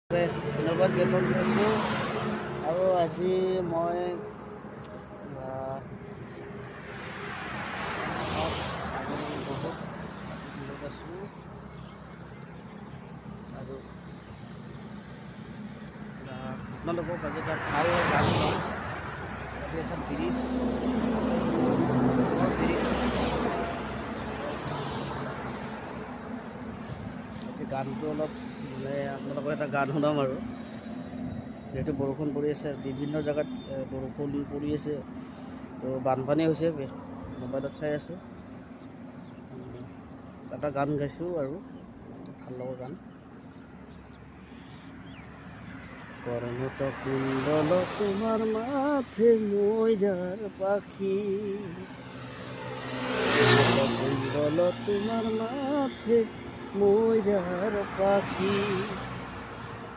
ধন্যবাদ জ্ঞাপন কৰিছোঁ আৰু আজি মই বহুত বিৰত আছোঁ আৰু আপোনালোকৰ মাজত এটা ভাল গান গাম। এখন ব্ৰিজ আজি গানটো অলপ মানে আপোনালোকৰ এটা গান শুনাম আৰু যিহেতু বৰষুণ পৰি আছে, বিভিন্ন জেগাত বৰষুণ পৰি আছে, তো বানপানী হৈছে, মোবাইলত চাই আছোঁ। এটা গান গাইছোঁ আৰু ভাল লগা গান। কৰ্ণত কুণ্ডল তোমাৰ মাথে মই যাৰ পাখি, কুণ্ডল তোমাৰ মাথে মই যাৰ পাখি।